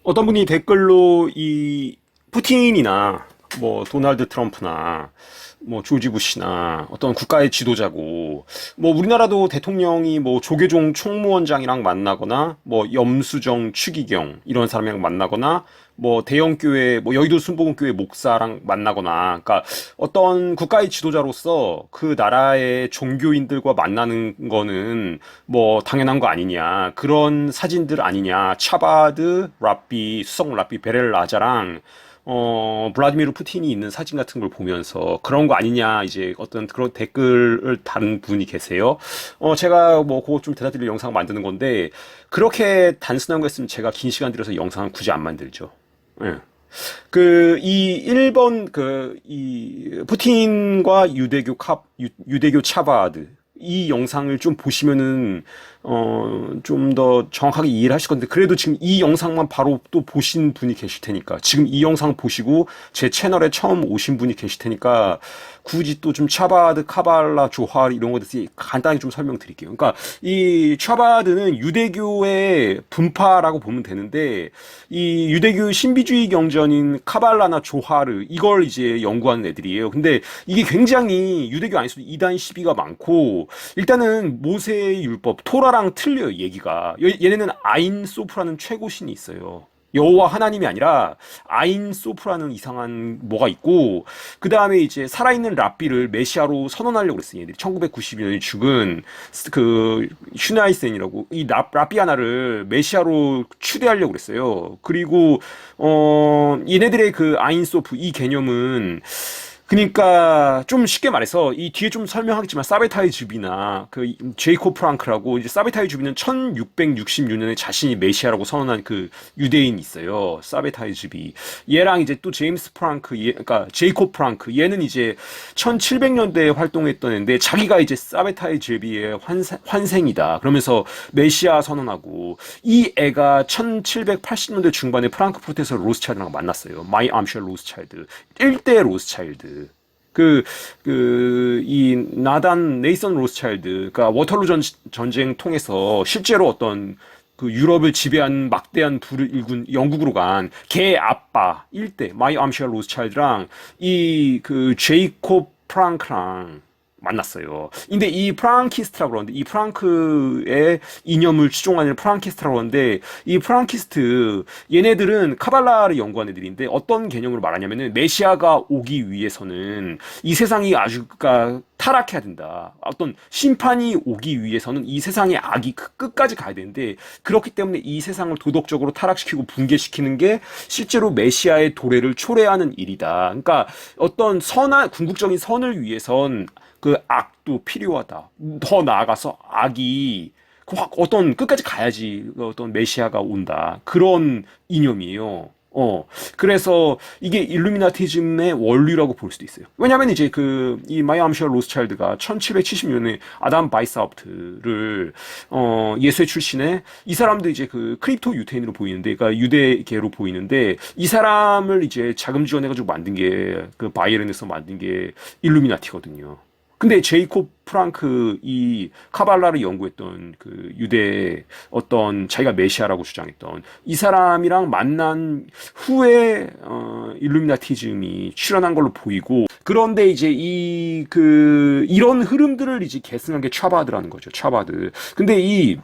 어떤 분이 댓글로 이 푸틴이나 뭐 도널드 트럼프나 뭐 조지 부시나 어떤 국가의 지도자고 뭐 우리나라도 대통령이 뭐 조계종 총무원장이랑 만나거나 뭐 염수정 추기경 이런 사람이랑 만나거나 뭐 대형교회 뭐 여의도 순복음교회 목사랑 만나거나 그러니까 어떤 국가의 지도자로서 그 나라의 종교인들과 만나는 거는 뭐 당연한 거 아니냐 그런 사진들 아니냐 차바드 랍비 수석 랍비 베렐 라자랑 블라디미르 푸틴이 있는 사진 같은 걸 보면서 그런 거 아니냐, 이제 어떤 그런 댓글을 다른 분이 계세요. 제가 뭐 그거 좀 대답드릴 영상 만드는 건데, 그렇게 단순한 거 했으면 제가 긴 시간 들여서 영상을 굳이 안 만들죠. 예. 푸틴과 유대교 차바드, 이 영상을 좀 보시면은, 좀 더 정확하게 이해를 하실 건데, 그래도 지금 이 영상만 바로 또 보신 분이 계실 테니까, 지금 이 영상 보시고 제 채널에 처음 오신 분이 계실 테니까, 굳이 또 좀 차바드, 카발라, 조할 이런 것에 대해서 간단히 좀 설명드릴게요. 그러니까 이 차바드는 유대교의 분파라고 보면 되는데 이 유대교 신비주의 경전인 카발라나 조하르 이걸 이제 연구하는 애들이에요. 근데 이게 굉장히 유대교 안에서도 이단 시비가 많고 일단은 모세의 율법 토라랑 틀려요 얘기가. 얘네는 아인 소프라는 최고신이 있어요. 여호와 하나님이 아니라 아인 소프라는 이상한 뭐가 있고 그 다음에 이제 살아있는 랍비를 메시아로 선언하려고 그랬어요. 얘들이 1992년에 죽은 그 슈나이센이라고 이 랍비 하나를 메시아로 추대하려고 그랬어요. 그리고 얘네들의 그 아인 소프 이 개념은 그러니까 좀 쉽게 말해서 이 뒤에 좀 설명하겠지만 사베타이 주비나 그 제이콥 프랑크라고 이제 사베타이 주비는 1666년에 자신이 메시아라고 선언한 그 유대인이 있어요. 사베타이 주비. 얘랑 이제 또 제임스 프랑크, 그러니까 제이콥 프랑크. 얘는 이제 1700년대에 활동했던 애인데 자기가 이제 사베타이 주비의 환생이다. 그러면서 메시아 선언하고 이 애가 1780년대 중반에 프랑크푸르트에서 로스차일드랑 만났어요. 마이 암셜 로스차일드. 1대 로스차일드. 이 나단 네이선 로스차일드, 그러니까 워털루 전쟁 통해서 실제로 어떤 그 유럽을 지배한 막대한 부를 일군 영국으로 간 걔 아빠 일대 마이 암시아 로스차일드랑 이 그 제이콥 프랑크랑 만났어요. 근데 이 프랑키스트라고 그러는데 이 프랑크의 이념을 추종하는 프랑키스트라고 그러는데 이 프랑키스트 얘네들은 카발라를 연구한 애들인데 어떤 개념으로 말하냐면은 메시아가 오기 위해서는 이 세상이 아주 그러니까 타락해야 된다. 어떤 심판이 오기 위해서는 이 세상의 악이 끝까지 가야 되는데 그렇기 때문에 이 세상을 도덕적으로 타락시키고 붕괴시키는 게 실제로 메시아의 도래를 초래하는 일이다. 그러니까 어떤 선한 궁극적인 선을 위해선 그 악도 필요하다. 더 나아가서 악이 어떤 끝까지 가야지 어떤 메시아가 온다. 그런 이념이에요. 그래서 이게 일루미나티즘의 원류라고 볼 수도 있어요. 왜냐면 이제 이 마이 암셜 로스차일드가 1770년에 아담 바이사업트를, 예수의 출신에 이 사람도 이제 그 크립토 유태인으로 보이는데, 그러니까 유대계로 보이는데, 이 사람을 이제 자금 지원해가지고 만든 게, 그 바이에른에서 만든 게 일루미나티거든요. 근데 제이콥 프랑크 이 카발라를 연구했던 그 유대 어떤 자기가 메시아라고 주장했던 이 사람이랑 만난 후에 일루미나티즘이 출현한 걸로 보이고 그런데 이제 이런 흐름들을 이제 계승한 게 차바드라는 거죠. 차바드. 근데 이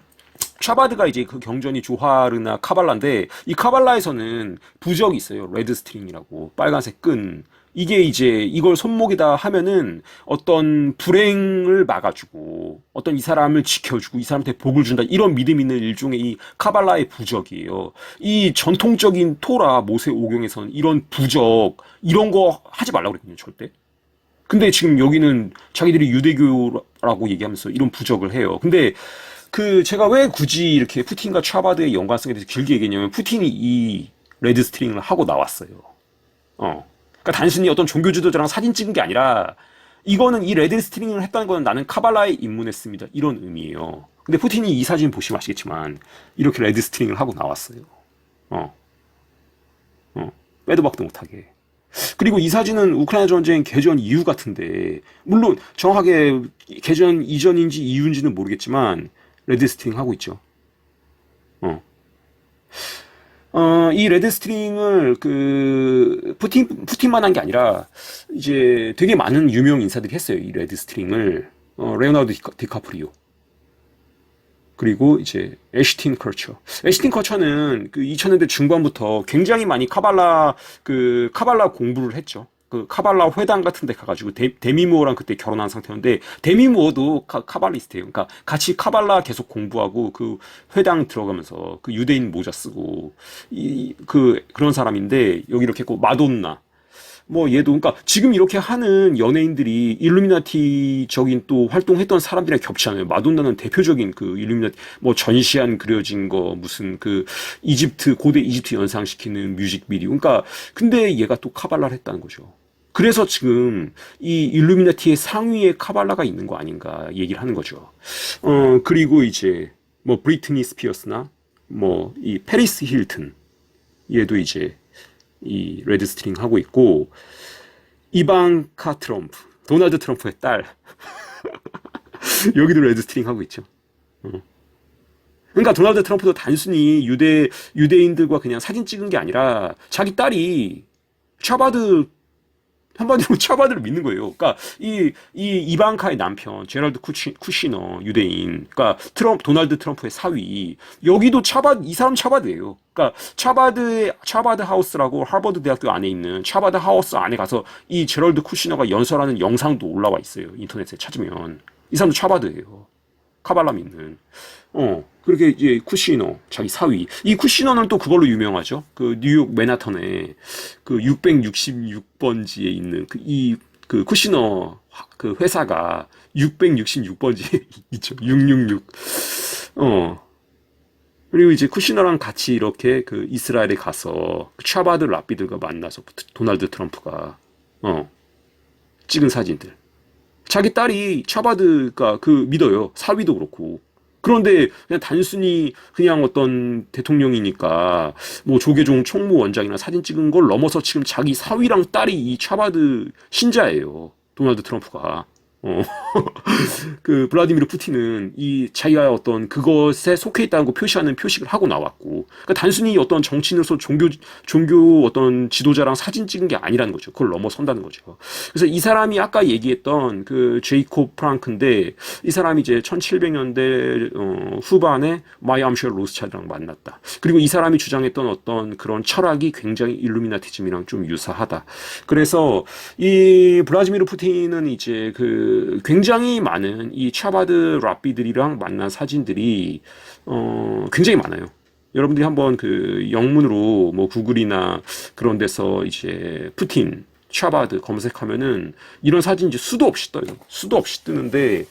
차바드가 이제 그 경전이 조하르나 카발라인데 이 카발라에서는 부적이 있어요. 레드 스트링이라고 빨간색 끈. 이게 이제 이걸 손목에다 하면은 어떤 불행을 막아주고 어떤 이 사람을 지켜주고 이 사람한테 복을 준다 이런 믿음 있는 일종의 이 카발라의 부적이에요. 이 전통적인 토라 모세 오경에서는 이런 부적 이런 거 하지 말라고 그랬거든요 절대. 근데 지금 여기는 자기들이 유대교라고 얘기하면서 이런 부적을 해요. 근데 제가 왜 굳이 이렇게 푸틴과 차바드의 연관성에 대해서 길게 얘기했냐면 푸틴이 이 레드 스트링을 하고 나왔어요. 그러니까 단순히 어떤 종교 지도자랑 사진 찍은 게 아니라 이거는 이 레드 스트링을 했다는 거는 나는 카발라에 입문했습니다. 이런 의미예요. 근데 푸틴이 이 사진 보시면 아시겠지만 이렇게 레드 스트링을 하고 나왔어요. 어, 빼도 박도 못하게. 그리고 이 사진은 우크라이나 전쟁 개전 이후 같은데 물론 정확하게 개전 이전인지 이후인지는 모르겠지만 레드 스트링 하고 있죠. 어. 이 레드 스트링을 푸틴만 한 게 아니라 이제 되게 많은 유명 인사들이 했어요. 이 레드 스트링을. 레오나르도 디카프리오. 그리고 이제 애쉬틴 커처. 애쉬틴 커처는 그 2000년대 중반부터 굉장히 많이 카발라 공부를 했죠. 그 카발라 회당 같은 데 가가지고 데미무어랑 그때 결혼한 상태였는데 데미무어도 카발리스트예요. 그러니까 같이 카발라 계속 공부하고 그 회당 들어가면서 그 유대인 모자 쓰고 그런 사람인데 여기 이렇게 있고 마돈나 뭐 얘도 그러니까 지금 이렇게 하는 연예인들이 일루미나티적인 또 활동했던 사람들이랑 겹치잖아요. 마돈나는 대표적인 그 일루미나티 뭐 전시안 그려진 거 무슨 그 이집트 고대 이집트 연상시키는 뮤직비디오. 그러니까 근데 얘가 또 카발라를 했다는 거죠. 그래서 지금 이 일루미나티의 상위에 카발라가 있는 거 아닌가 얘기를 하는 거죠. 그리고 이제 뭐 브리트니 스피어스나 뭐 이 페리스 힐튼 얘도 이제 이 레드 스트링 하고 있고 이방카 트럼프 도널드 트럼프의 딸 여기도 레드 스트링 하고 있죠. 그러니까 도널드 트럼프도 단순히 유대인들과 그냥 사진 찍은 게 아니라 자기 딸이 차바드 한마디로 차바드를 믿는 거예요. 그러니까 이방카의 남편 제럴드 쿠시너 유대인, 그러니까 도널드 트럼프의 사위 여기도 이 사람 차바드예요. 그러니까 차바드 하우스라고 하버드 대학교 안에 있는 차바드 하우스 안에 가서 이 제럴드 쿠시너가 연설하는 영상도 올라와 있어요. 인터넷에 찾으면 이 사람도 차바드예요. 카발라 믿는. 그렇게 이제 쿠시너, 자기 사위. 이 쿠시너는 또 그걸로 유명하죠. 그 뉴욕 맨하탄에 그 666번지에 있는 그 쿠시너 그 회사가 666번지에 있죠. 666. 그리고 이제 쿠시너랑 같이 이렇게 그 이스라엘에 가서 그 샤바드 랍비들과 만나서 도널드 트럼프가, 찍은 사진들. 자기 딸이 차바드가 믿어요. 사위도 그렇고. 그런데 그냥 단순히 그냥 어떤 대통령이니까 뭐 조계종 총무원장이나 사진 찍은 걸 넘어서 지금 자기 사위랑 딸이 이 차바드 신자예요. 도널드 트럼프가. 어. 그 블라디미르 푸틴은 이 자기가 어떤 그것에 속해 있다는 거 표시하는 표식을 하고 나왔고, 그러니까 단순히 어떤 정치인으로서 종교 어떤 지도자랑 사진 찍은 게 아니라는 거죠. 그걸 넘어선다는 거죠. 그래서 이 사람이 아까 얘기했던 그 제이콥 프랑크인데, 이 사람이 이제 1700년대 후반에 마이 암셜 로스차일드랑 만났다. 그리고 이 사람이 주장했던 어떤 그런 철학이 굉장히 일루미나티즘이랑 좀 유사하다. 그래서 이 블라디미르 푸틴은 이제 굉장히 많은 이 차바드 랍비들이랑 만난 사진들이 굉장히 많아요. 여러분들이 한번 그 영문으로 뭐 구글이나 그런 데서 이제 푸틴, 차바드 검색하면은 이런 사진 이제 수도 없이 떠요. 수도 없이 뜨는데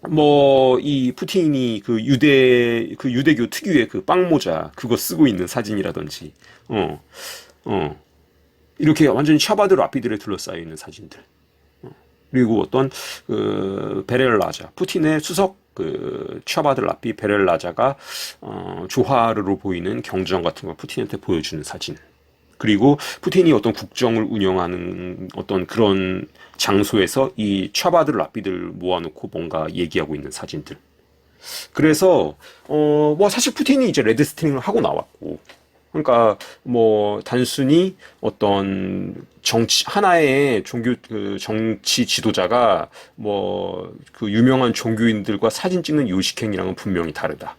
뭐 이 푸틴이 그 유대교 특유의 그 빵모자 그거 쓰고 있는 사진이라든지 이렇게 완전히 차바드 랍비들에 둘러싸여 있는 사진들. 그리고 어떤 베렐라자 푸틴의 수석 차바드 랍비 베렐라자가 조화르로 보이는 경주장 같은 걸 푸틴한테 보여주는 사진. 그리고 푸틴이 어떤 국정을 운영하는 어떤 그런 장소에서 이 차바드 랍비들 모아놓고 뭔가 얘기하고 있는 사진들. 그래서 뭐 사실 푸틴이 이제 레드 스트링을 하고 나왔고, 그러니까 뭐 단순히 어떤 하나의 정치 지도자가 뭐 그 유명한 종교인들과 사진 찍는 요식행위랑은 분명히 다르다.